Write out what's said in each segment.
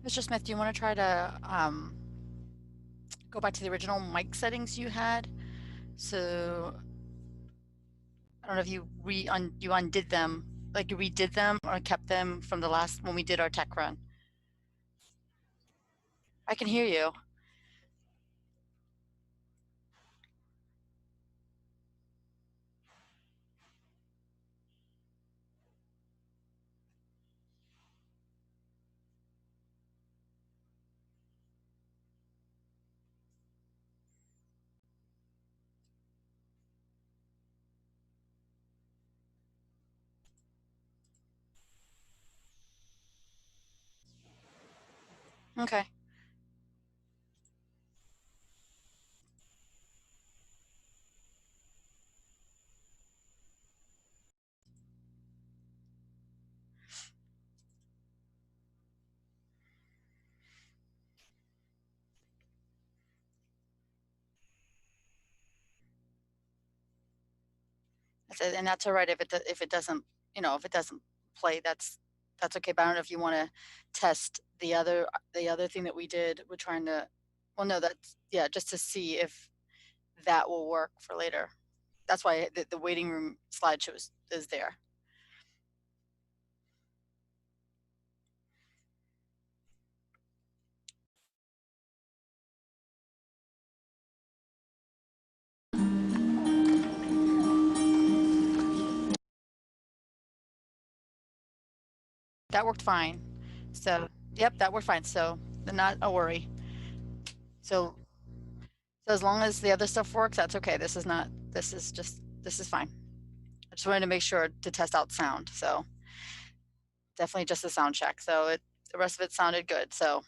Mr. Smith, do you want to try to go back to the original mic settings you had? So I don't know if you undid them, like you redid them or kept them from the last when we did our tech run. I can hear you. Okay. That's it, and that's all right if it doesn't, if it doesn't play, that's okay. But I don't know if you want to test the other thing that we did. We're trying to, well, no, that's yeah, just to see if that will work for later. That's why the waiting room slideshow is there. That worked fine. So, yep, that worked fine. So, not a worry. So, so as long as the other stuff works, that's okay. This is fine. I just wanted to make sure to test out sound. So, definitely just a sound check. So, the rest of it sounded good. So,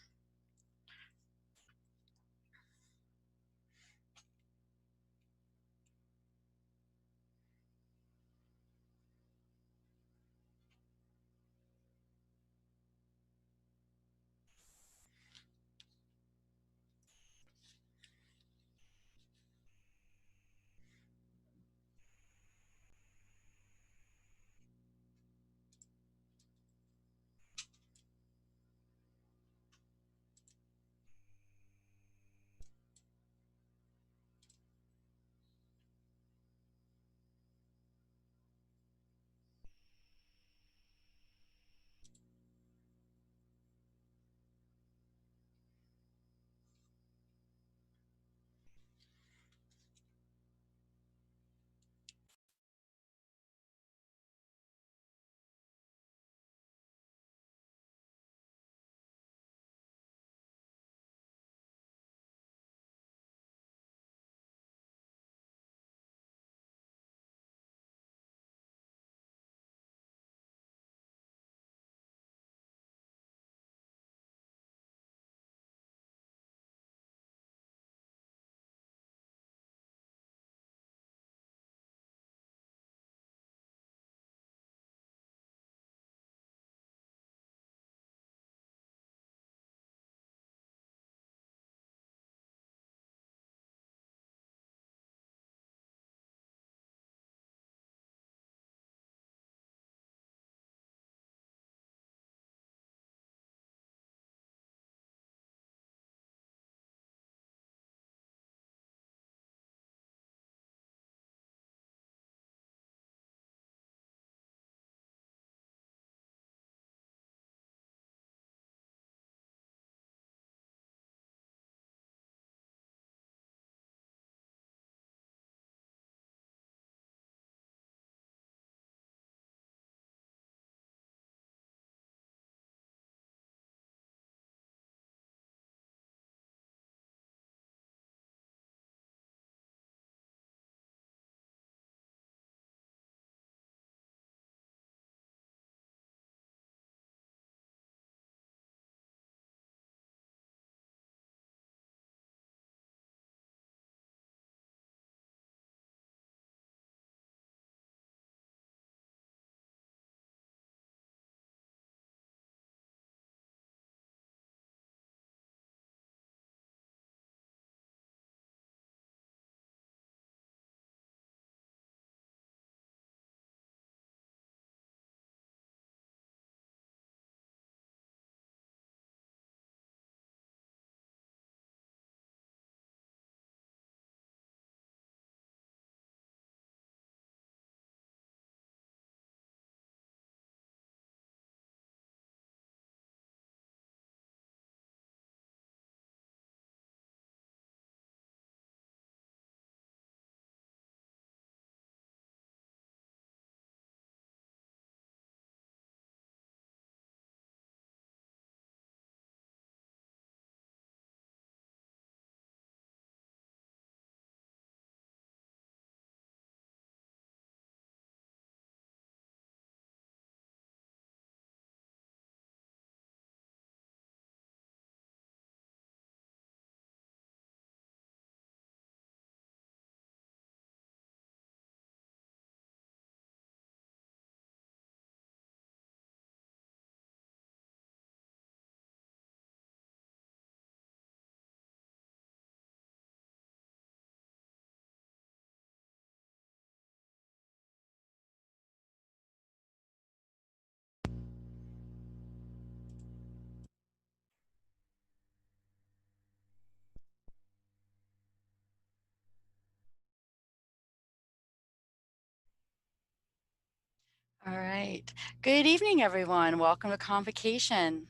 All right. Good evening, everyone. Welcome to Convocation.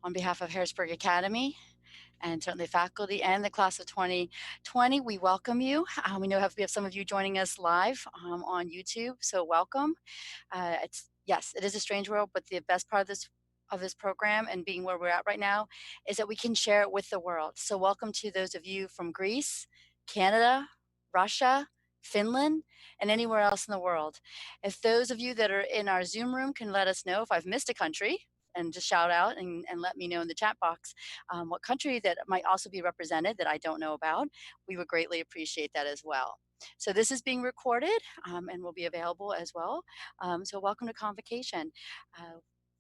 On behalf of Harrisburg Academy and certainly faculty and the class of 2020, we welcome you. We know we have some of you joining us live on YouTube, so welcome. Yes, it is a strange world, but the best part of this program and being where we're at right now is that we can share it with the world. So welcome to those of you from Greece, Canada, Russia, Finland, and anywhere else in the world. If those of you that are in our Zoom room can let us know if I've missed a country, and just shout out and let me know in the chat box what country that might also be represented that I don't know about, we would greatly appreciate that as well. So this is being recorded and will be available as well. So welcome to Convocation.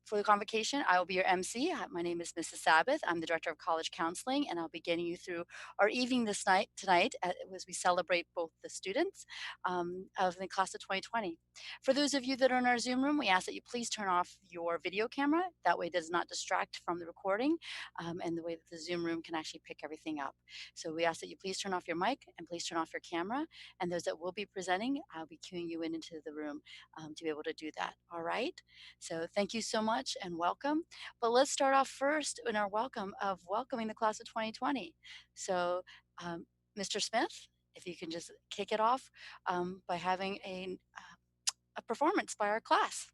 For the Convocation, I will be your MC. My name is Mrs. Sabbath. I'm the Director of College Counseling, and I'll be getting you through our evening tonight as we celebrate both the students of the class of 2020. For those of you that are in our Zoom room, we ask that you please turn off your video camera. That way it does not distract from the recording and the way that the Zoom room can actually pick everything up. So we ask that you please turn off your mic and please turn off your camera. And those that will be presenting, I'll be queuing you into the room to be able to do that. All right. So thank you so much and welcome. But let's start off first in our welcome of welcoming the class of 2020. So Mr. Smith, if you can just kick it off by having a performance by our class.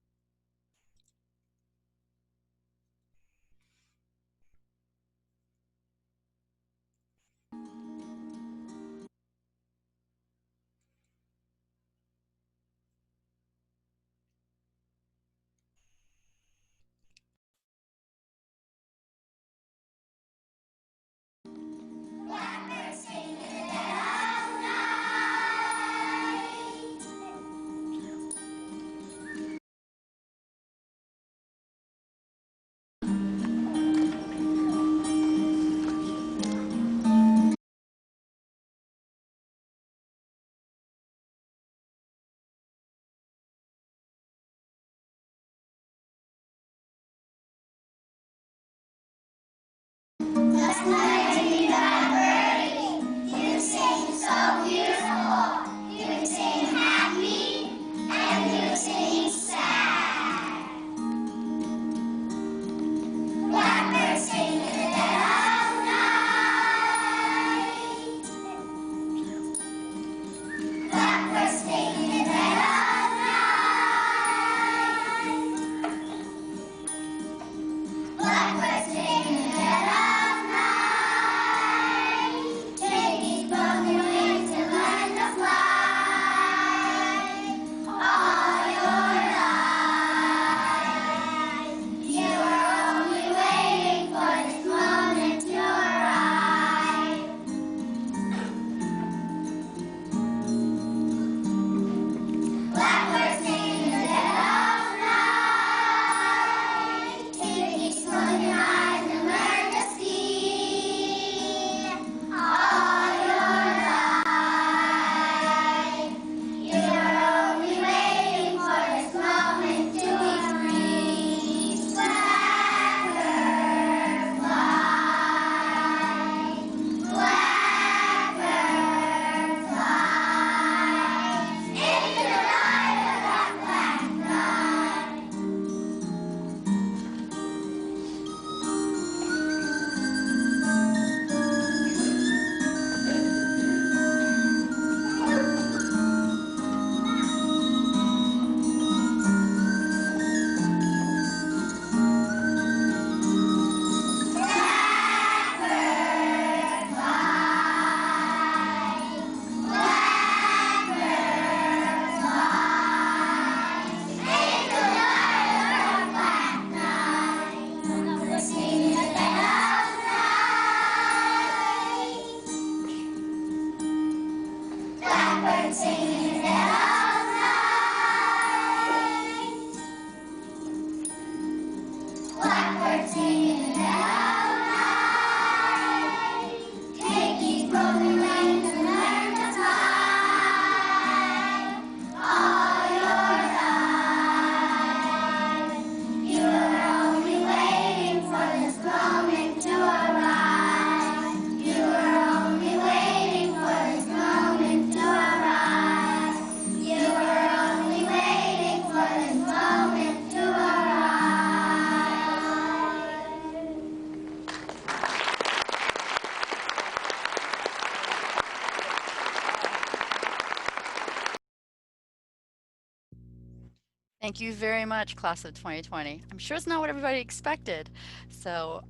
Thank you very much, class of 2020. I'm sure it's not what everybody expected. So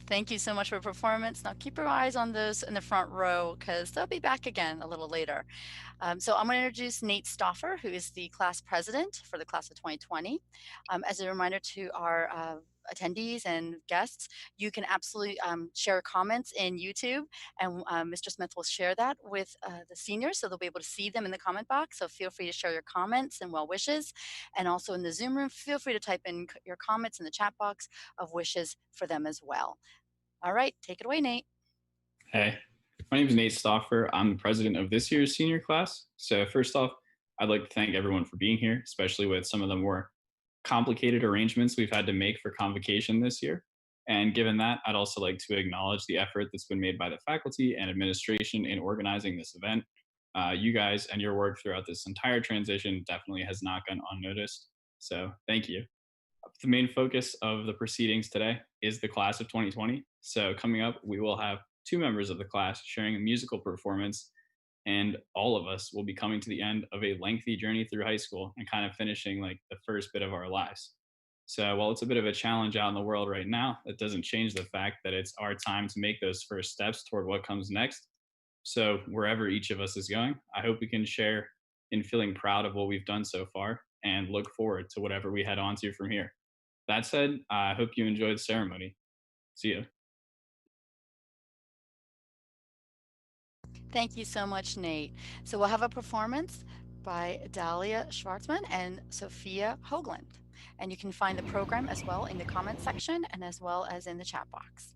thank you so much for your performance. Now keep your eyes on those in the front row because they'll be back again a little later. So I'm going to introduce Nate Stoffer, who is the class president for the class of 2020. As a reminder to our attendees and guests, you can absolutely share comments in YouTube, and Mr. Smith will share that with the seniors, so they'll be able to see them in the comment box. So feel free to share your comments and well wishes. And also in the Zoom room, feel free to type in your comments in the chat box of wishes for them as well. All right, take it away, Nate. Hey, my name is Nate Stoffer. I'm the president of this year's senior class. So, first off, I'd like to thank everyone for being here, especially with some of the more complicated arrangements we've had to make for Convocation this year. And given that, I'd also like to acknowledge the effort that's been made by the faculty and administration in organizing this event. You guys and your work throughout this entire transition definitely has not gone unnoticed. So, thank you. The main focus of the proceedings today is the class of 2020. So, coming up, we will have two members of the class sharing a musical performance, and all of us will be coming to the end of a lengthy journey through high school and kind of finishing like the first bit of our lives. So, while it's a bit of a challenge out in the world right now, that doesn't change the fact that it's our time to make those first steps toward what comes next. So, wherever each of us is going, I hope we can share in feeling proud of what we've done so far and look forward to whatever we head on to from here. That said, I hope you enjoy the ceremony. See you. Thank you so much, Nate. So we'll have a performance by Dahlia Schwartzman and Sophia Hoagland. And you can find the program as well in the comment section and as well as in the chat box.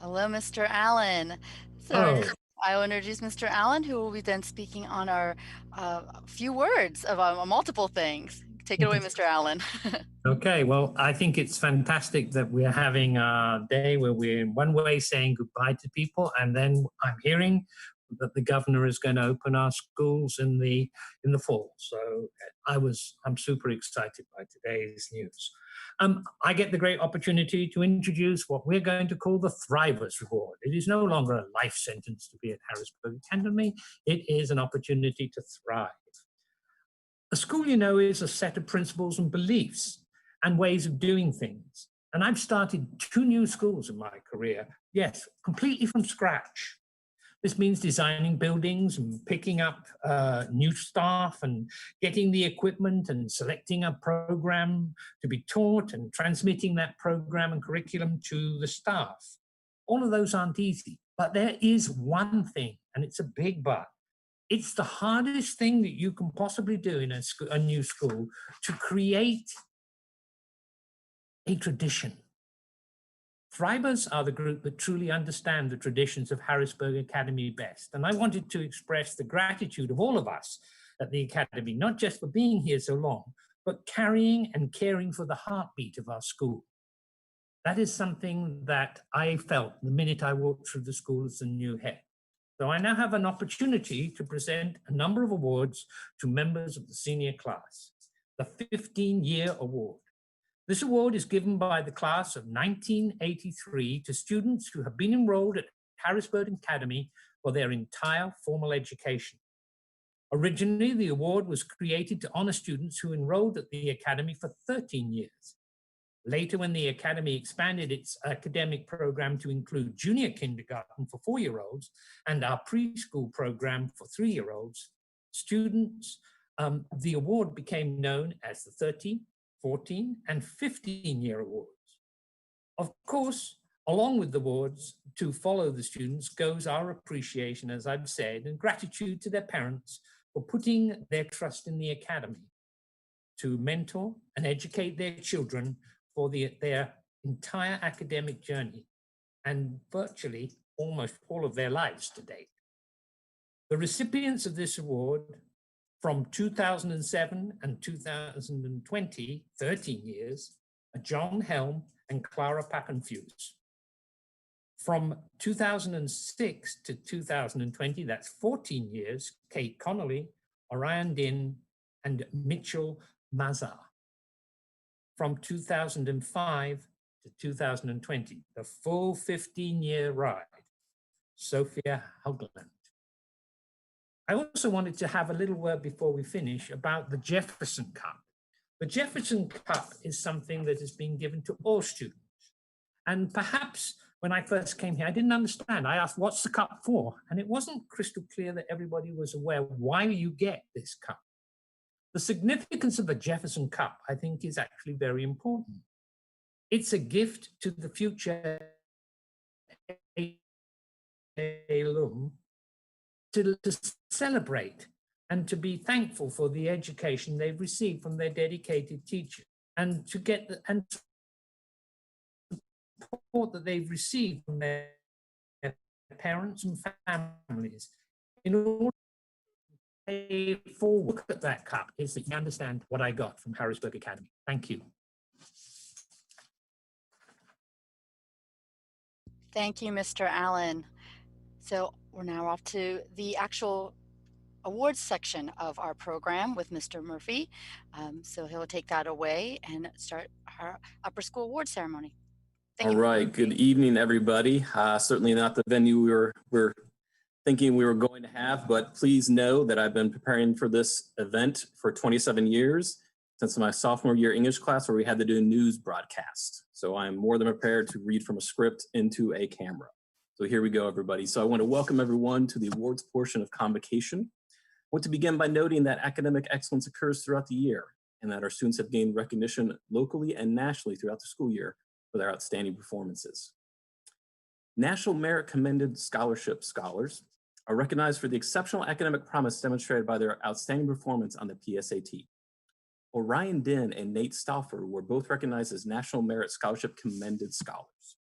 Hello, Mr. Allen. So Oh, I will introduce Mr. Allen, who will be then speaking on our few words of multiple things. Take it away, Mr. Allen. okay. Well, I think it's fantastic that we're having a day where we're in one way saying goodbye to people, and then I'm hearing that the governor is going to open our schools in the fall. So I'm super excited by today's news. I get the great opportunity to introduce what we're going to call the Thrivers Reward. It is no longer a life sentence to be at Harrisburg Academy. It is an opportunity to thrive. A school, you know, is a set of principles and beliefs and ways of doing things. And I've started 2 new schools in my career, yes, completely from scratch. This means designing buildings and picking up new staff and getting the equipment and selecting a program to be taught and transmitting that program and curriculum to the staff. All of those aren't easy, but there is one thing, and it's a big but. It's the hardest thing that you can possibly do in a new school, to create a tradition. Thrivers are the group that truly understand the traditions of Harrisburg Academy best. And I wanted to express the gratitude of all of us at the Academy, not just for being here so long, but carrying and caring for the heartbeat of our school. That is something that I felt the minute I walked through the school as a new head. So I now have an opportunity to present a number of awards to members of the senior class. The 15-year award. This award is given by the class of 1983 to students who have been enrolled at Harrisburg Academy for their entire formal education. Originally, the award was created to honor students who enrolled at the Academy for 13 years. Later, when the Academy expanded its academic program to include junior kindergarten for 4-year-olds and our preschool program for 3-year-olds, students, the award became known as the 13, 14, and 15-year awards. Of course, along with the awards to follow the students goes our appreciation, as I've said, and gratitude to their parents for putting their trust in the Academy to mentor and educate their children for their entire academic journey and virtually almost all of their lives to date. The recipients of this award from 2007 and 2020, 13 years, are John Helm and Clara Pappenfuse. From 2006 to 2020, that's 14 years, Kate Connolly, Orion Din, and Mitchell Mazar. From 2005 to 2020, the full 15-year ride, Sophia Haugland. I also wanted to have a little word before we finish about the Jefferson Cup. The Jefferson Cup is something that has been given to all students. And perhaps when I first came here, I didn't understand. I asked, what's the cup for? And it wasn't crystal clear that everybody was aware why you get this cup. The significance of the Jefferson Cup, I think, is actually very important. It's a gift to the future alum to celebrate and to be thankful for the education they've received from their dedicated teachers, and to get and support that they've received from their parents and families in order pay forward. Look at that cup is that you understand what I got from Harrisburg Academy. Thank you. Thank you, Mr. Allen. So we're now off to the actual awards section of our program with Mr. Murphy. So he'll take that away and start our upper school award ceremony. Thank All you. right, good evening, everybody. Certainly not the venue we were thinking we were going to have, but please know that I've been preparing for this event for 27 years, since my sophomore year English class where we had to do a news broadcast. So I'm more than prepared to read from a script into a camera. So here we go, everybody. So I want to welcome everyone to the awards portion of Convocation. I want to begin by noting that academic excellence occurs throughout the year and that our students have gained recognition locally and nationally throughout the school year for their outstanding performances. National Merit Commended Scholarship scholars are recognized for the exceptional academic promise demonstrated by their outstanding performance on the PSAT. Orion Din and Nate Stauffer were both recognized as National Merit Scholarship Commended Scholars.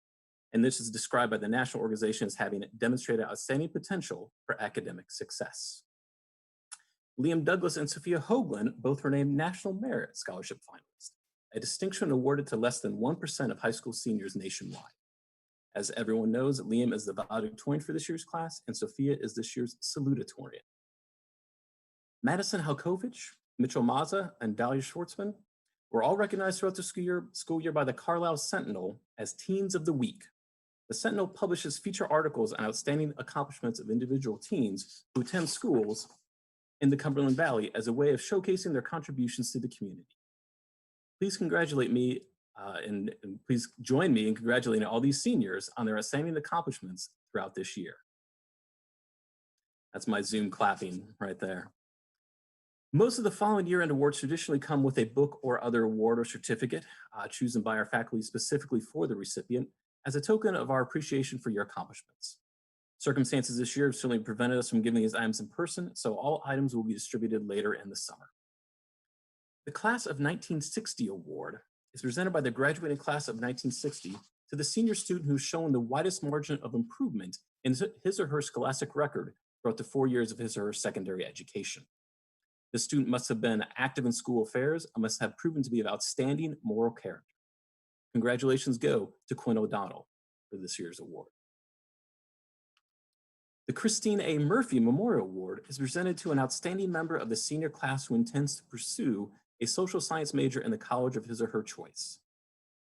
and this is described by the national organization as having demonstrated outstanding potential for academic success. Liam Douglas and Sophia Hoagland both were named National Merit Scholarship finalists, a distinction awarded to less than 1% of high school seniors nationwide. As everyone knows, Liam is the valedictorian for this year's class, and Sophia is this year's salutatorian. Madison Halkovich, Mitchell Maza, and Dahlia Schwartzman were all recognized throughout the school year by the Carlisle Sentinel as Teens of the Week. The Sentinel publishes feature articles on outstanding accomplishments of individual teens who attend schools in the Cumberland Valley as a way of showcasing their contributions to the community. Please congratulate me and please join me in congratulating all these seniors on their outstanding accomplishments throughout this year. That's my Zoom clapping right there. Most of the following year-end awards traditionally come with a book or other award or certificate chosen by our faculty specifically for the recipient as a token of our appreciation for your accomplishments. Circumstances this year have certainly prevented us from giving these items in person, so all items will be distributed later in the summer. The Class of 1960 Award is presented by the graduating class of 1960 to the senior student who's shown the widest margin of improvement in his or her scholastic record throughout the 4 years of his or her secondary education. The student must have been active in school affairs and must have proven to be of outstanding moral character. Congratulations go to Quinn O'Donnell for this year's award. The Christine A. Murphy Memorial Award is presented to an outstanding member of the senior class who intends to pursue a social science major in the college of his or her choice.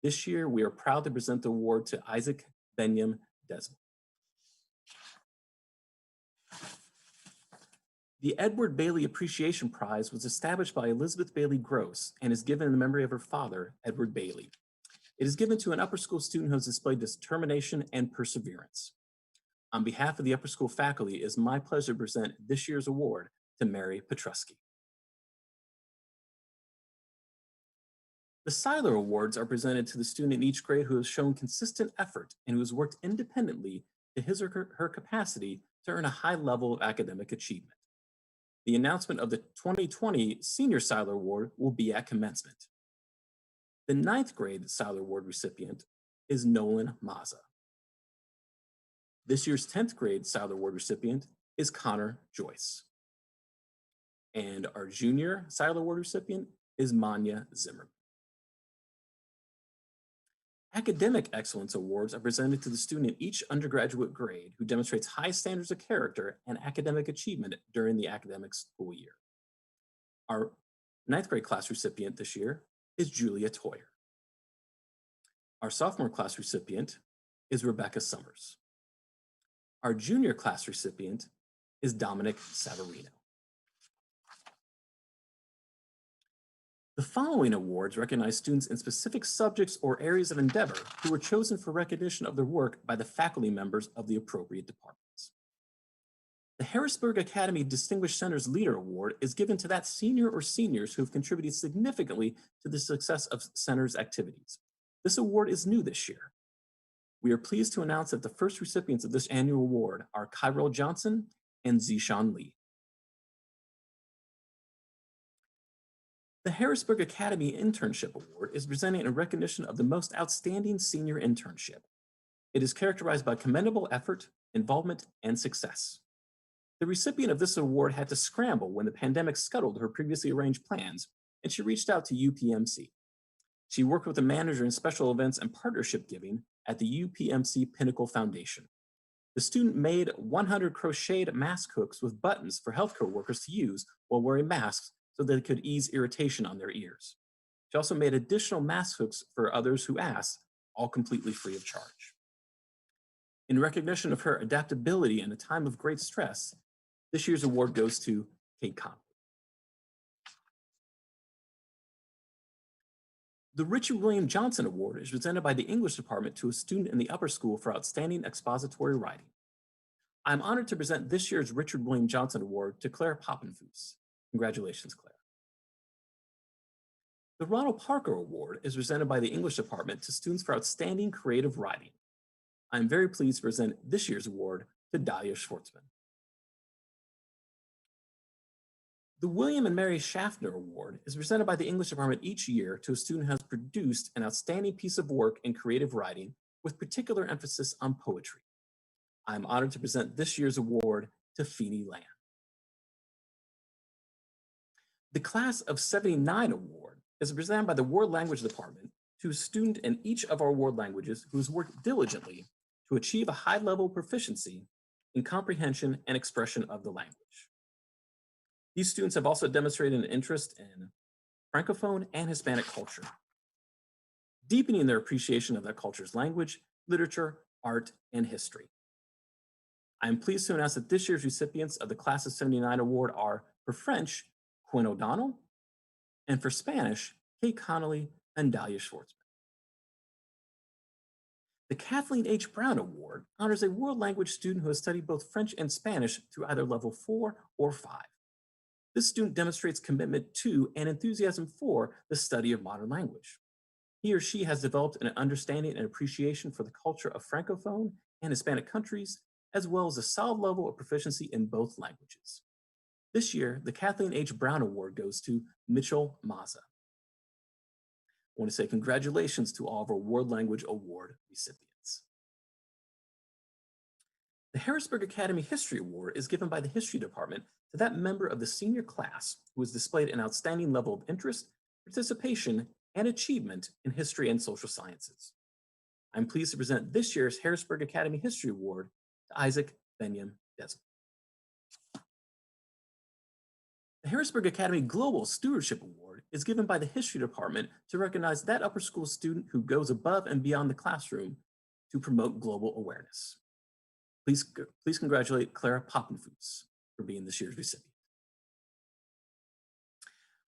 This year, we are proud to present the award to Isaac Benyam Desmond. The Edward Bailey Appreciation Prize was established by Elizabeth Bailey Gross and is given in the memory of her father, Edward Bailey. It is given to an upper school student who has displayed determination and perseverance. On behalf of the upper school faculty, it is my pleasure to present this year's award to Mary Petrusky. The Seiler Awards are presented to the student in each grade who has shown consistent effort and who has worked independently to his or her capacity to earn a high level of academic achievement. The announcement of the 2020 Senior Seiler Award will be at commencement. The 9th grade Seiler Award recipient is Nolan Maza. This year's 10th grade Seiler Award recipient is Connor Joyce. And our junior Seiler Award recipient is Manya Zimmerman. Academic Excellence Awards are presented to the student in each undergraduate grade who demonstrates high standards of character and academic achievement during the academic school year. Our 9th grade class recipient this year is Julia Toyer. Our sophomore class recipient is Rebecca Summers. Our junior class recipient is Dominic Savarino. The following awards recognize students in specific subjects or areas of endeavor who were chosen for recognition of their work by the faculty members of the appropriate departments. The Harrisburg Academy Distinguished Centers Leader Award is given to that senior or seniors who have contributed significantly to the success of center's activities. This award is new this year. We are pleased to announce that the first recipients of this annual award are Kyrell Johnson and Zishan Lee. The Harrisburg Academy Internship Award is presented in recognition of the most outstanding senior internship. It is characterized by commendable effort, involvement, and success. The recipient of this award had to scramble when the pandemic scuttled her previously arranged plans, and she reached out to UPMC. She worked with a manager in special events and partnership giving at the UPMC Pinnacle Foundation. The student made 100 crocheted mask hooks with buttons for healthcare workers to use while wearing masks so that it could ease irritation on their ears. She also made additional mask hooks for others who asked, all completely free of charge. In recognition of her adaptability in a time of great stress, this year's award goes to Kate Conley. The Richard William Johnson Award is presented by the English department to a student in the upper school for outstanding expository writing. I'm honored to present this year's Richard William Johnson Award to Claire Poppenfuss. Congratulations, Claire. The Ronald Parker Award is presented by the English department to students for outstanding creative writing. I'm very pleased to present this year's award to Dahlia Schwartzman. The William and Mary Schaffner Award is presented by the English department each year to a student who has produced an outstanding piece of work in creative writing with particular emphasis on poetry. I am honored to present this year's award to Feeny Lamb. The Class of '79 award is presented by the World Language Department to a student in each of our world languages who has worked diligently to achieve a high level of proficiency in comprehension and expression of the language. These students have also demonstrated an interest in Francophone and Hispanic culture, deepening their appreciation of that culture's language, literature, art, and history. I am pleased to announce that this year's recipients of the Class of '79 award are, for French, Quinn O'Donnell, and for Spanish, Kate Connolly and Dahlia Schwartzman. The Kathleen H. Brown Award honors a world language student who has studied both French and Spanish through either level 4 or 5. This student demonstrates commitment to and enthusiasm for the study of modern language. He or she has developed an understanding and appreciation for the culture of Francophone and Hispanic countries, as well as a solid level of proficiency in both languages. This year, the Kathleen H. Brown Award goes to Mitchell Maza. I want to say congratulations to all of our World Language Award recipients. The Harrisburg Academy History Award is given by the History Department to that member of the senior class who has displayed an outstanding level of interest, participation, and achievement in history and social sciences. I'm pleased to present this year's Harrisburg Academy History Award to Isaac Benyon Desmond. The Harrisburg Academy Global Stewardship Award is given by the History Department to recognize that upper school student who goes above and beyond the classroom to promote global awareness. Please congratulate Clara Poppenfuss for being this year's recipient.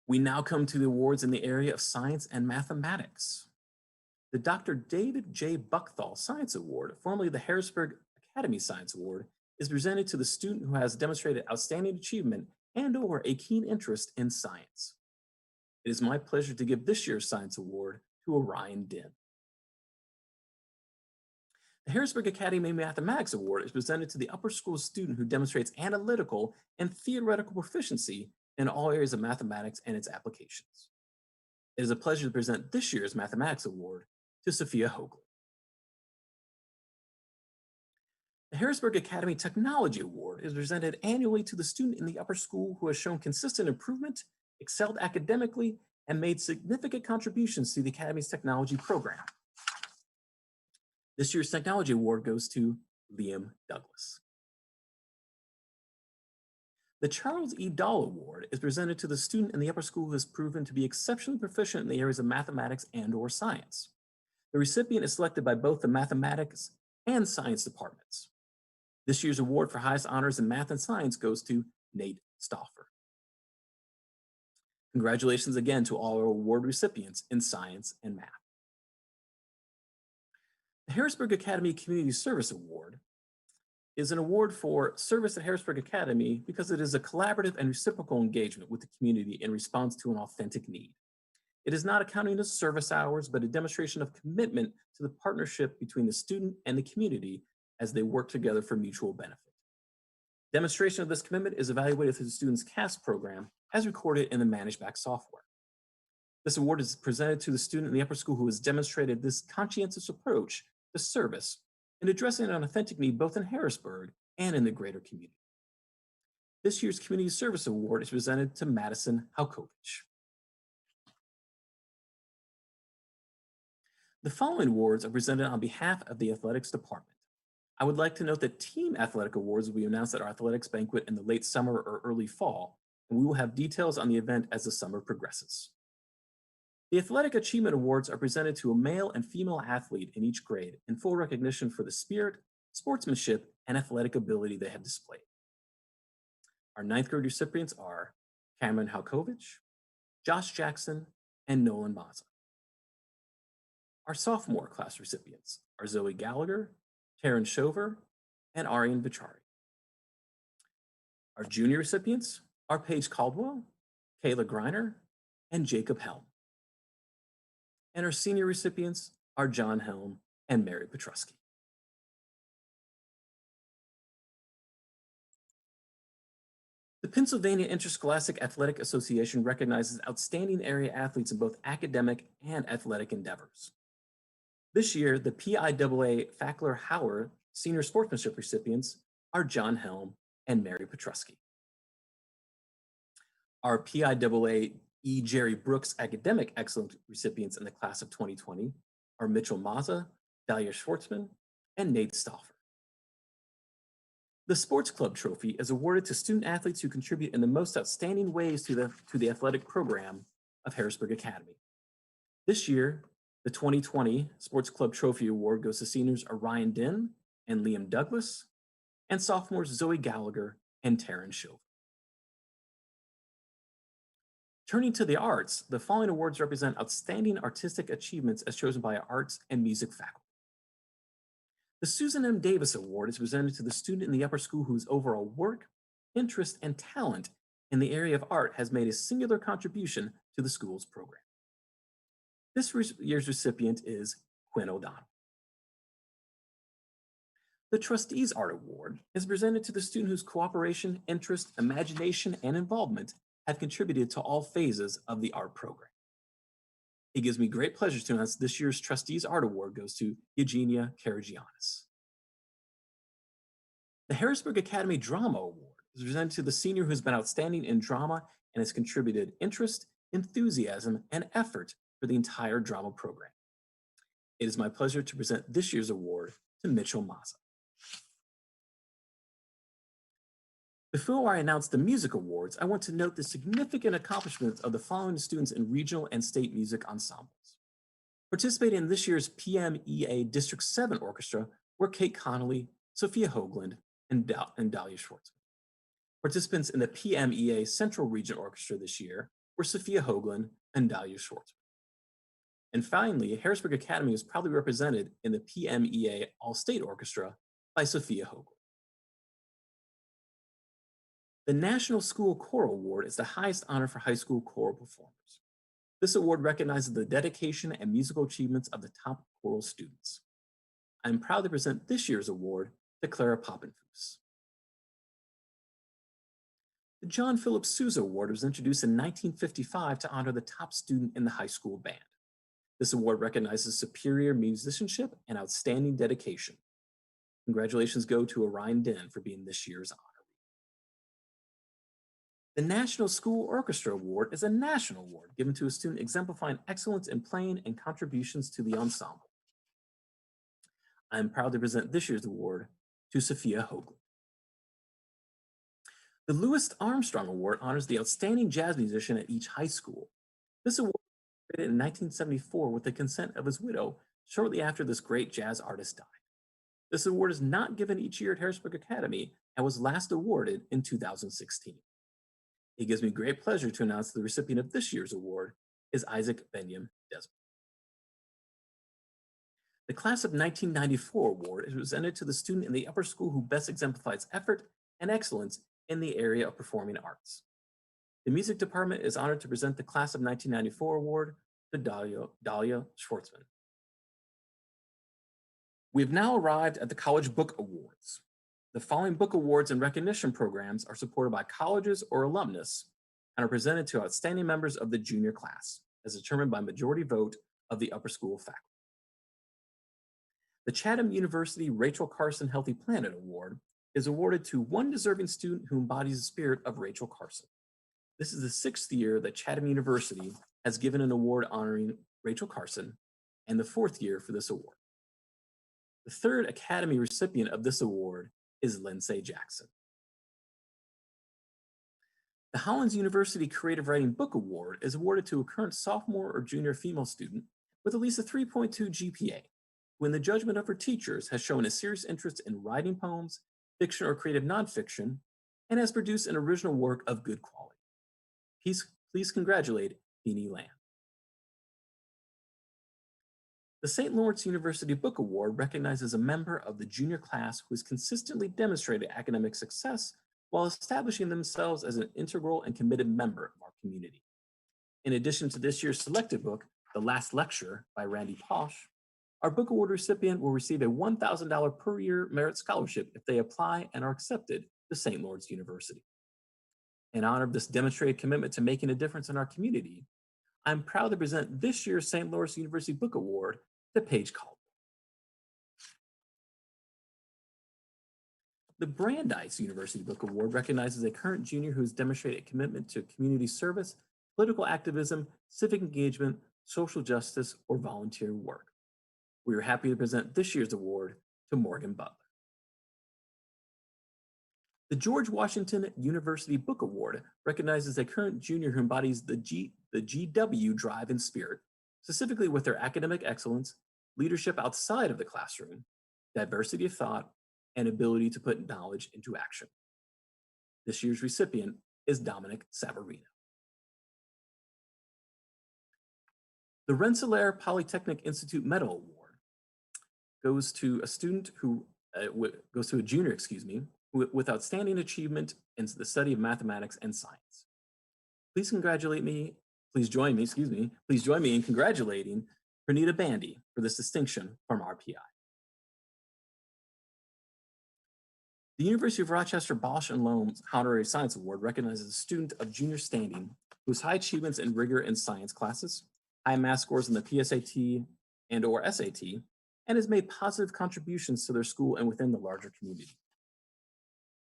We now come to the awards in the area of science and mathematics. The Dr. David J. Buckthall Science Award, formerly the Harrisburg Academy Science Award, is presented to the student who has demonstrated outstanding achievement and/or a keen interest in science. It is my pleasure to give this year's Science Award to Orion Din. The Harrisburg Academy Mathematics Award is presented to the upper school student who demonstrates analytical and theoretical proficiency in all areas of mathematics and its applications. It is a pleasure to present this year's Mathematics Award to Sophia Hoagland. The Harrisburg Academy Technology Award is presented annually to the student in the upper school who has shown consistent improvement, excelled academically, and made significant contributions to the Academy's technology program. This year's Technology Award goes to Liam Douglas. The Charles E. Dahl Award is presented to the student in the upper school who has proven to be exceptionally proficient in the areas of mathematics and/or science. The recipient is selected by both the mathematics and science departments. This year's award for highest honors in math and science goes to Nate Stauffer. Congratulations again to all our award recipients in science and math. The Harrisburg Academy Community Service Award is an award for service at Harrisburg Academy because it is a collaborative and reciprocal engagement with the community in response to an authentic need. It is not accounting as service hours, but a demonstration of commitment to the partnership between the student and the community as they work together for mutual benefit. Demonstration of this commitment is evaluated through the student's CAS program as recorded in the ManageBack software. This award is presented to the student in the upper school who has demonstrated this conscientious approach to service in addressing an authentic need both in Harrisburg and in the greater community. This year's Community Service Award is presented to Madison Halkovich. The following awards are presented on behalf of the Athletics Department. I would like to note that Team Athletic Awards will be announced at our athletics banquet in the late summer or early fall, and we will have details on the event as the summer progresses. The Athletic Achievement Awards are presented to a male and female athlete in each grade in full recognition for the spirit, sportsmanship, and athletic ability they have displayed. Our ninth grade recipients are Cameron Halkovich, Josh Jackson, and Nolan Maza. Our sophomore class recipients are Zoe Gallagher, Taryn Shover, and Aryan Vichari. Our junior recipients are Paige Caldwell, Kayla Griner, and Jacob Helm. And our senior recipients are John Helm and Mary Petrusky. The Pennsylvania Interscholastic Athletic Association recognizes outstanding area athletes in both academic and athletic endeavors. This year, the PIAA Fackler-Hauer Senior Sportsmanship recipients are John Helm and Mary Petrusky. Our PIAA E. Jerry Brooks Academic Excellence recipients in the class of 2020 are Mitchell Mazza, Dahlia Schwartzman, and Nate Stauffer. The Sports Club Trophy is awarded to student athletes who contribute in the most outstanding ways to the athletic program of Harrisburg Academy. This year, the 2020 Sports Club Trophy Award goes to seniors Orion Din and Liam Douglas, and sophomores Zoe Gallagher and Taryn Shover. Turning to the arts, the following awards represent outstanding artistic achievements as chosen by our arts and music faculty. The Susan M. Davis Award is presented to the student in the upper school whose overall work, interest, and talent in the area of art has made a singular contribution to the school's program. This year's recipient is Quinn O'Donnell. The Trustees Art Award is presented to the student whose cooperation, interest, imagination, and involvement have contributed to all phases of the art program. It gives me great pleasure to announce this year's Trustees Art Award goes to Eugenia Karagianis. The Harrisburg Academy Drama Award is presented to the senior who has been outstanding in drama and has contributed interest, enthusiasm, and effort for the entire drama program. It is my pleasure to present this year's award to Mitchell Mazza. Before I announce the music awards, I want to note the significant accomplishments of the following students in regional and state music ensembles. Participating in this year's PMEA District 7 Orchestra were Kate Connolly, Sophia Hoagland, and Dahlia Schwartzman. Participants in the PMEA Central Region Orchestra this year were Sophia Hoagland and Dahlia Schwartzman. And finally, Harrisburg Academy was proudly represented in the PMEA All-State Orchestra by Sophia Hoagland. The National School Choral Award is the highest honor for high school choral performers. This award recognizes the dedication and musical achievements of the top choral students. I am proud to present this year's award to Clara Poppenfuss. The John Philip Sousa Award was introduced in 1955 to honor the top student in the high school band. This award recognizes superior musicianship and outstanding dedication. Congratulations go to Orion Din for being this year's honor. The National School Orchestra Award is a national award given to a student exemplifying excellence in playing and contributions to the ensemble. I am proud to present this year's award to Sophia Hoagland. The Louis Armstrong Award honors the outstanding jazz musician at each high school. This award was created in 1974 with the consent of his widow shortly after this great jazz artist died. This award is not given each year at Harrisburg Academy and was last awarded in 2016. It gives me great pleasure to announce the recipient of this year's award is Isaac Benyam Desmond. The Class of 1994 award is presented to the student in the upper school who best exemplifies effort and excellence in the area of performing arts. The music department is honored to present the Class of 1994 award to Dahlia Schwartzman. We have now arrived at the College Book Awards. The following book awards and recognition programs are supported by colleges or alumnus and are presented to outstanding members of the junior class, as determined by majority vote of the upper school faculty. The Chatham University Rachel Carson Healthy Planet Award is awarded to one deserving student who embodies the spirit of Rachel Carson. This is the 6th year that Chatham University has given an award honoring Rachel Carson and the 4th year for this award. The 3rd Academy recipient of this award is Lindsay Jackson. The Hollins University Creative Writing Book Award is awarded to a current sophomore or junior female student with at least a 3.2 GPA, who in the judgment of her teachers has shown a serious interest in writing poems, fiction or creative nonfiction, and has produced an original work of good quality. Please congratulate Beanie Lamb. The St. Lawrence University Book Award recognizes a member of the junior class who has consistently demonstrated academic success while establishing themselves as an integral and committed member of our community. In addition to this year's selected book, The Last Lecture by Randy Posh, our book award recipient will receive a $1,000 per year merit scholarship if they apply and are accepted to St. Lawrence University. In honor of this demonstrated commitment to making a difference in our community, I'm proud to present this year's St. Lawrence University Book Award to Paige Caldwell. The Brandeis University Book Award recognizes a current junior who has demonstrated a commitment to community service, political activism, civic engagement, social justice, or volunteer work. We are happy to present this year's award to Morgan Butler. The George Washington University Book Award recognizes a current junior who embodies the GW drive and spirit, specifically with their academic excellence, leadership outside of the classroom, diversity of thought, and ability to put knowledge into action. This year's recipient is Dominic Savarino. The Rensselaer Polytechnic Institute Medal Award goes to a student who, goes to a junior, with outstanding achievement in the study of mathematics and science. Please join me in congratulating Pranita Bandy for this distinction from RPI. The University of Rochester Bosch and Loam's Honorary Science Award recognizes a student of junior standing whose high achievements in rigor in science classes, high math scores in the PSAT and/or SAT, and has made positive contributions to their school and within the larger community.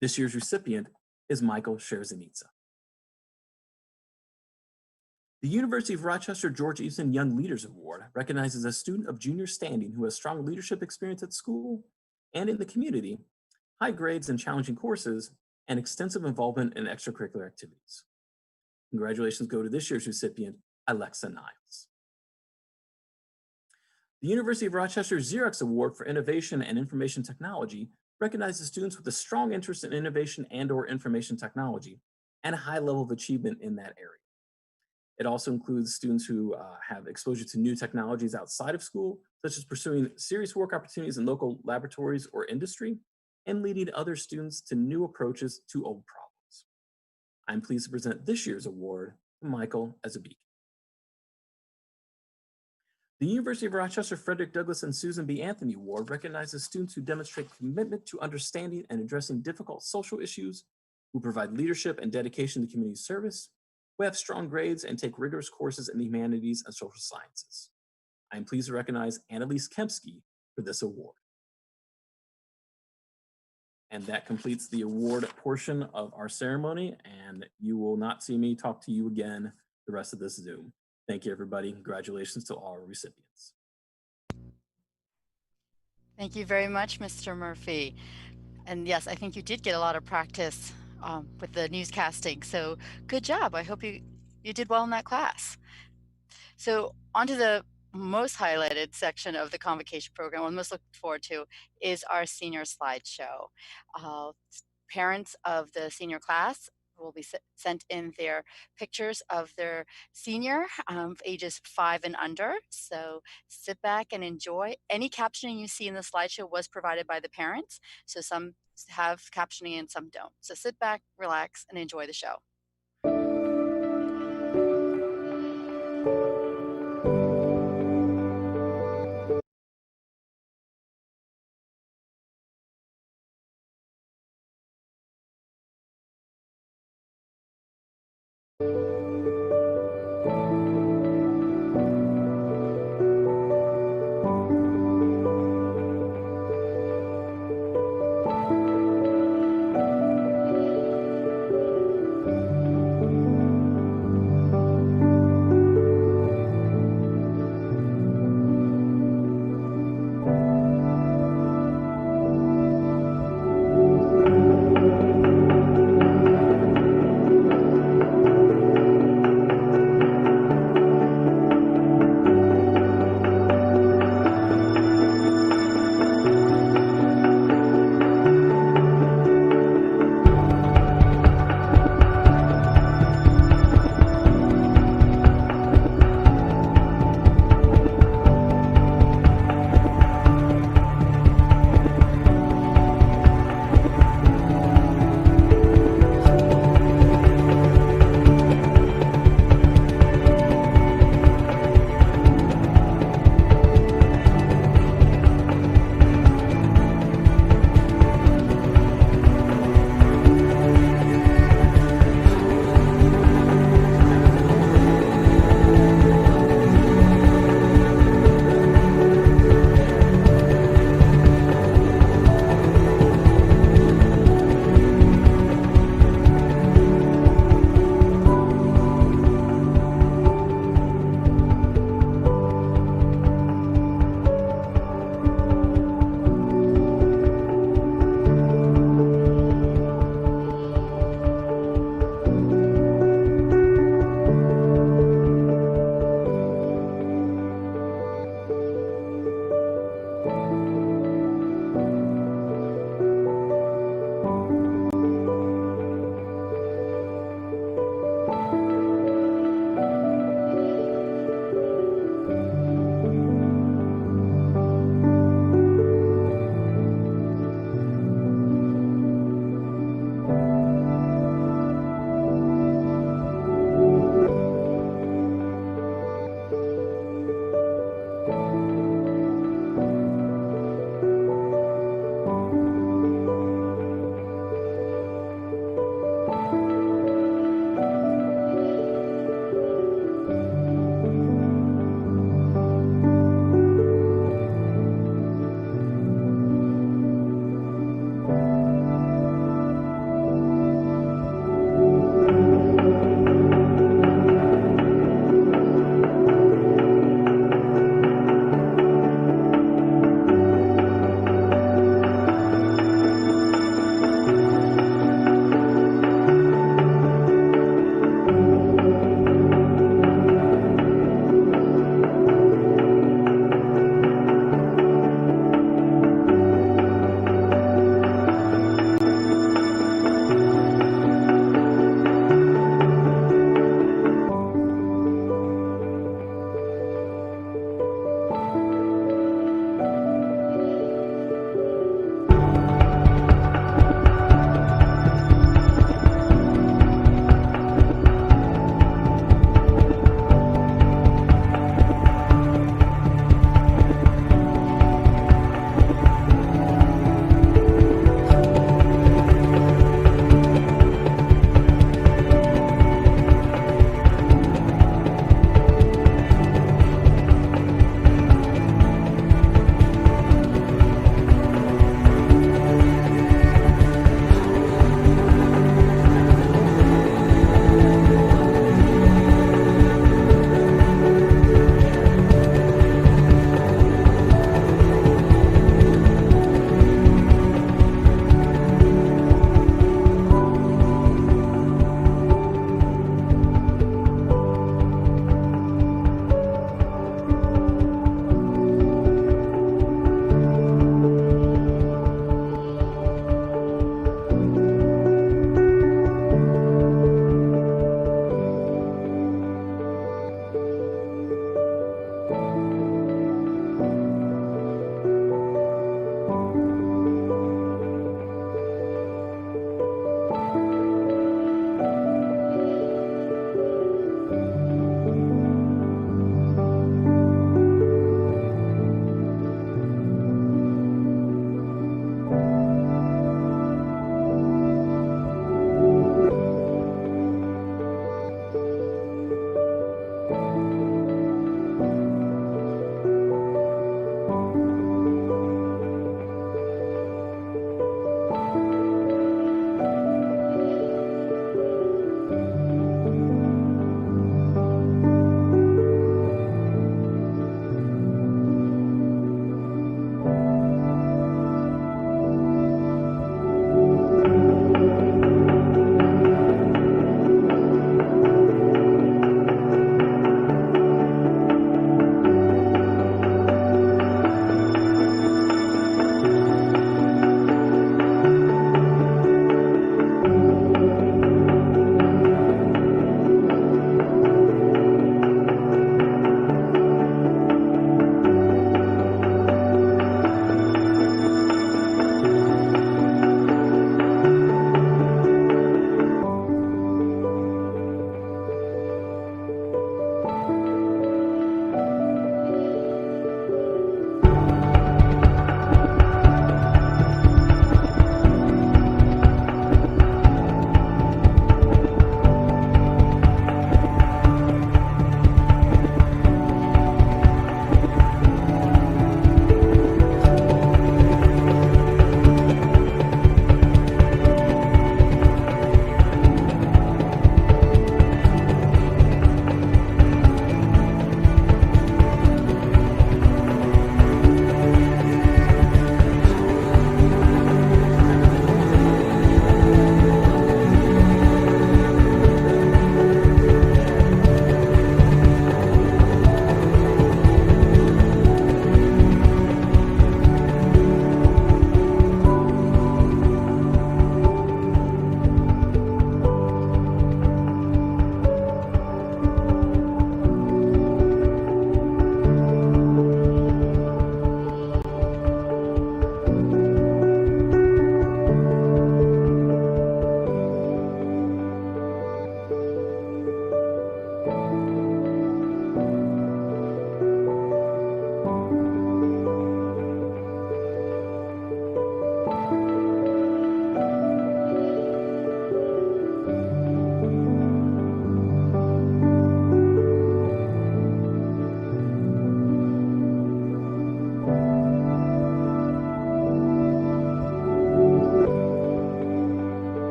This year's recipient is Michael Scherzanitza. The University of Rochester George Easton Young Leaders Award recognizes a student of junior standing who has strong leadership experience at school and in the community, high grades in challenging courses, and extensive involvement in extracurricular activities. Congratulations go to this year's recipient, Alexa Niles. The University of Rochester Xerox Award for Innovation and Information Technology recognizes students with a strong interest in innovation and/or information technology and a high level of achievement in that area. It also includes students who have exposure to new technologies outside of school, such as pursuing serious work opportunities in local laboratories or industry, and leading other students to new approaches to old problems. I'm pleased to present this year's award to Michael Ezebiki. The University of Rochester Frederick Douglass and Susan B. Anthony Award recognizes students who demonstrate commitment to understanding and addressing difficult social issues, who provide leadership and dedication to community service, who have strong grades and take rigorous courses in the humanities and social sciences. I am pleased to recognize Annalise Kempsky for this award. And that completes the award portion of our ceremony, and you will not see me talk to you again the rest of this Zoom. Thank you, everybody. Congratulations to all our recipients. Thank you very much, Mr. Murphy. And yes, I think you did get a lot of practice with the newscasting. So good job. I hope you did well in that class. So on to the most highlighted section of the Convocation program, what I'm most looking forward to is our senior slideshow. Parents of the senior class will be sent in their pictures of their senior ages 5 and under. So sit back and enjoy. Any captioning you see in the slideshow was provided by the parents. So some have captioning and some don't. So sit back, relax, and enjoy the show.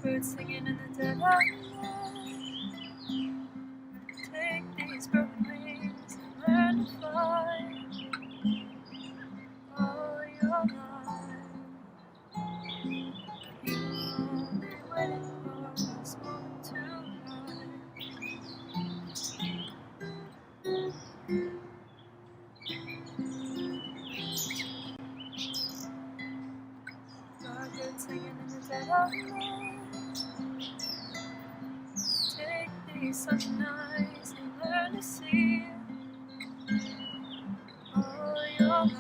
Blackbirds singing in the dead of night. Take these broken wings and learn to fly. All your life, you'll be waiting for this moment to rise. Blackbirds singing in the dead of night. Take these sunny nights and learn to see all your life.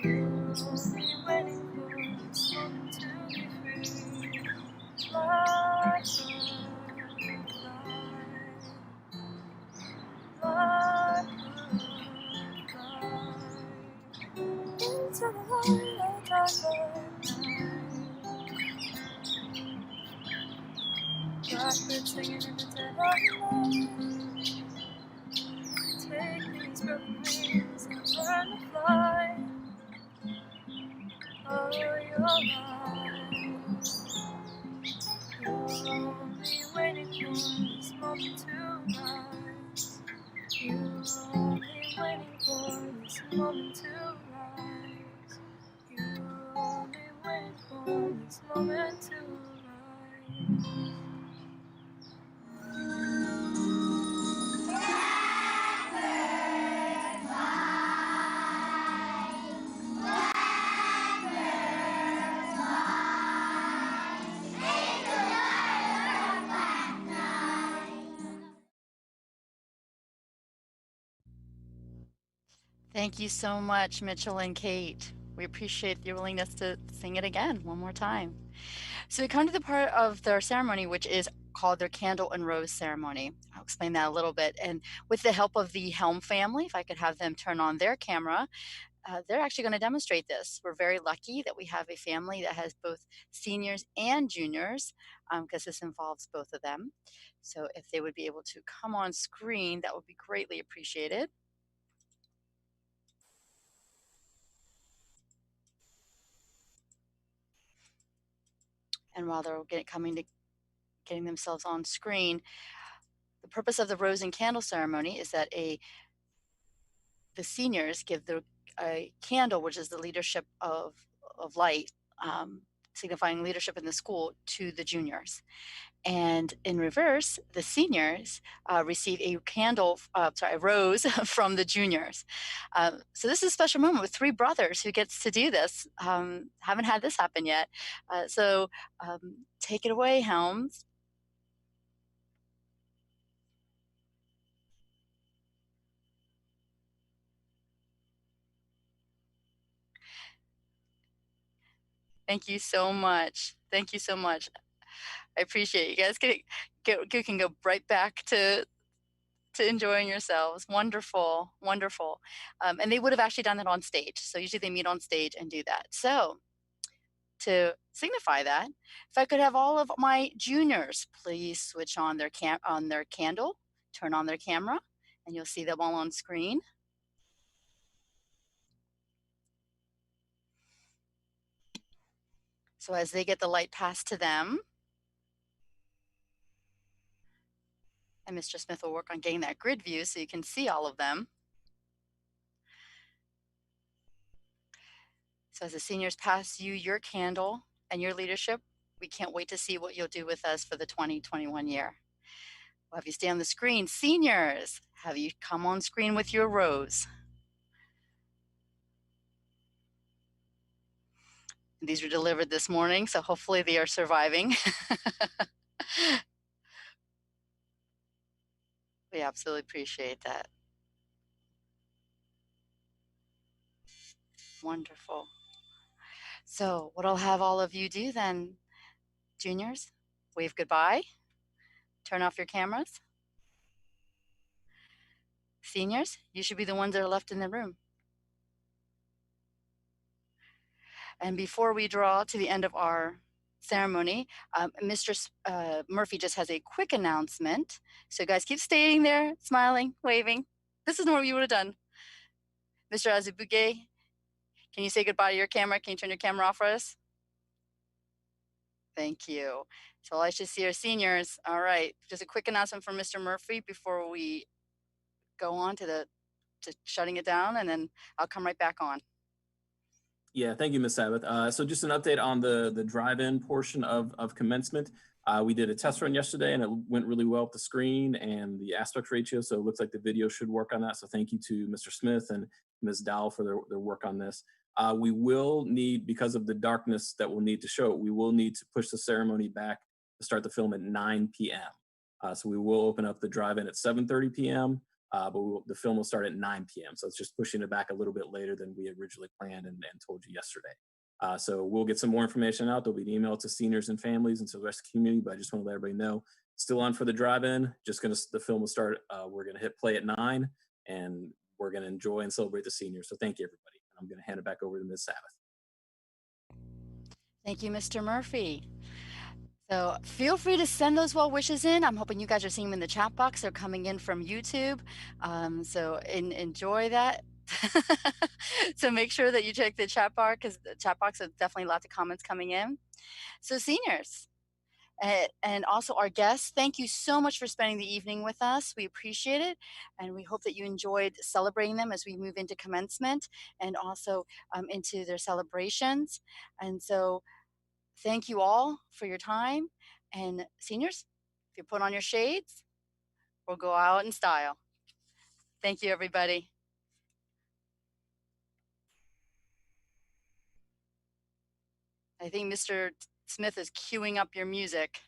You'll be waiting for this moment to be free. Blackbird fly, blackbird fly into the light of blackbird night. Blackbird singing in the dead of night. Take these broken wings and learn to fly. All your life, you'll be waiting for this moment to rise. You'll be waiting for this moment to rise. You'll be waiting for this moment to rise. Thank you so much, Mitchell and Kate. We appreciate your willingness to sing it again one more time. So we come to the part of their ceremony, which is called their candle and rose ceremony. I'll explain that a little bit. And with the help of the Helm family, if I could have them turn on their camera, they're actually going to demonstrate this. We're very lucky that we have a family that has both seniors and juniors, because this involves both of them. So if they would be able to come on screen, that would be greatly appreciated. And while they're getting themselves on screen, the purpose of the rose and candle ceremony is that the seniors give a candle, which is the leadership of light, signifying leadership in the school, to the juniors. And in reverse, the seniors receive a rose from the juniors. So this is a special moment with three brothers who gets to do this. Haven't had this happen yet. So take it away, Helms. Thank you so much. Thank you so much. I appreciate it. You guys can go right back to enjoying yourselves. Wonderful, wonderful. And they would have actually done it on stage. So usually they meet on stage and do that. So to signify that, if I could have all of my juniors please switch on their candle, turn on their camera, and you'll see them all on screen. So as they get the light passed to them, and Mr. Smith will work on getting that grid view so you can see all of them. So as the seniors pass you your candle and your leadership, we can't wait to see what you'll do with us for the 2021 year. We'll have you stay on the screen. Seniors, have you come on screen with your rose. These were delivered this morning, so hopefully they are surviving. We absolutely appreciate that. Wonderful. So what I'll have all of you do then, juniors, wave goodbye, turn off your cameras. Seniors, you should be the ones that are left in the room. And before we draw to the end of our ceremony, Mr. Murphy just has a quick announcement. So guys, keep staying there, smiling, waving. This is what you would have done. Mr. Azubuge, can you say goodbye to your camera? Can you turn your camera off for us? Thank you. So I should see our seniors. All right. Just a quick announcement from Mr. Murphy before we go on to shutting it down, and then I'll come right back on. Yeah, thank you, Ms. Sabbath. So just an update on the drive-in portion of commencement. We did a test run yesterday and it went really well with the screen and the aspect ratio. So it looks like the video should work on that. So thank you to Mr. Smith and Ms. Dowell for their work on this. We will need, because of the darkness that we'll need to show it, we will need to push the ceremony back to start the film at 9 p.m. So we will open up the drive-in at 7:30 p.m. But the film will start at 9 p.m. So it's just pushing it back a little bit later than we originally planned and told you yesterday. So we'll get some more information out. There'll be an email to seniors and families and to the rest of the community, but I just want to let everybody know, still on for the drive-in. The film will start, we're gonna hit play at 9 and we're gonna enjoy and celebrate the seniors. So thank you, everybody. I'm gonna hand it back over to Ms. Sabbath. Thank you, Mr. Murphy. So feel free to send those well wishes in. I'm hoping you guys are seeing them in the chat box. They're coming in from YouTube. So enjoy that. So make sure that you check the chat bar, because the chat box has definitely lots of comments coming in. So seniors, and also our guests, thank you so much for spending the evening with us. We appreciate it. And we hope that you enjoyed celebrating them as we move into commencement and also into their celebrations. And so thank you all for your time. And seniors, if you put on your shades, we'll go out in style. Thank you, everybody. I think Mr. Smith is queuing up your music.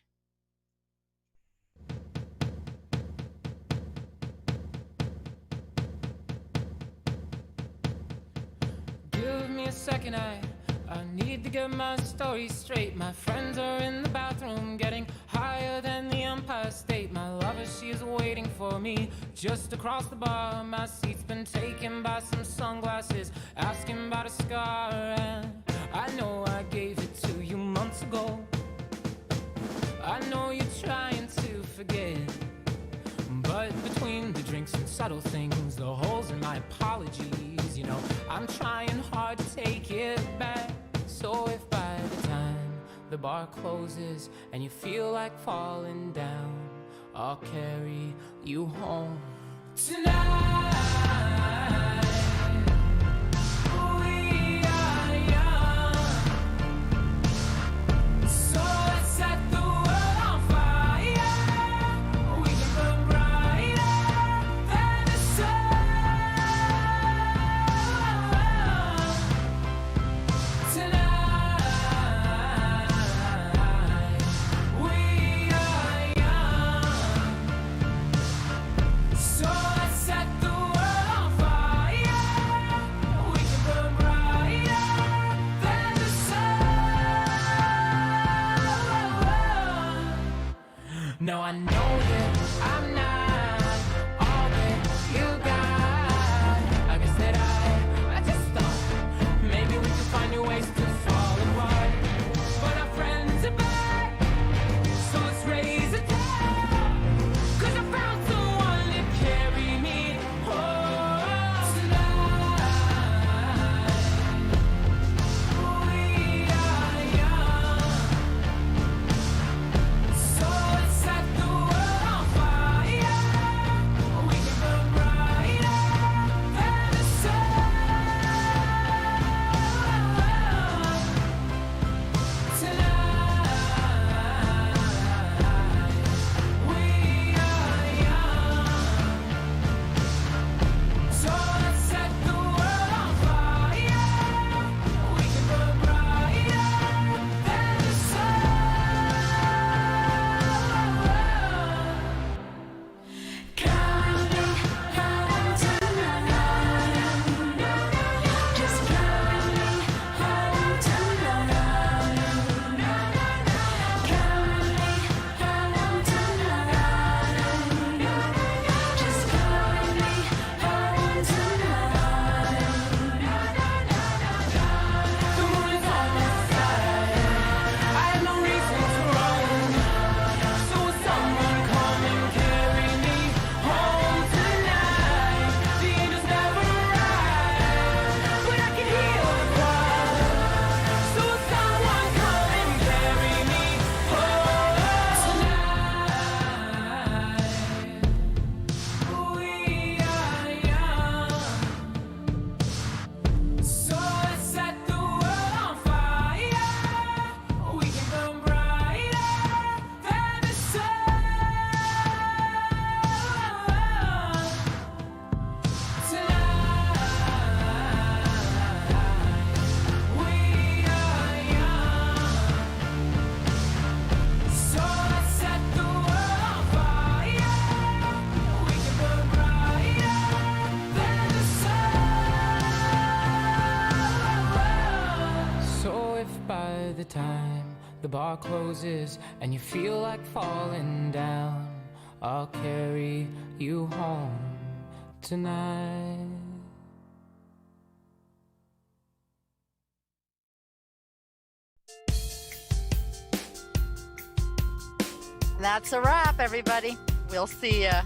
Give me a second, I need to get my story straight. My friends are in the bathroom getting higher than the Empire State. My lover, she is waiting for me just across the bar. My seat's been taken by some sunglasses, asking about a scar. And I know I gave it to you months ago. I know you're trying to forget, but between the drinks and subtle things, the holes in my apologies, you know, I'm trying hard to take it back. So if by the time the bar closes and you feel like falling down, I'll carry you home tonight. We are young, so let's set the world on fire. We can burn brighter than the sun tonight. We are young, so let's set the world by the time the bar closes and you feel like falling down. I'll carry you home tonight. That's a wrap, everybody. We'll see ya.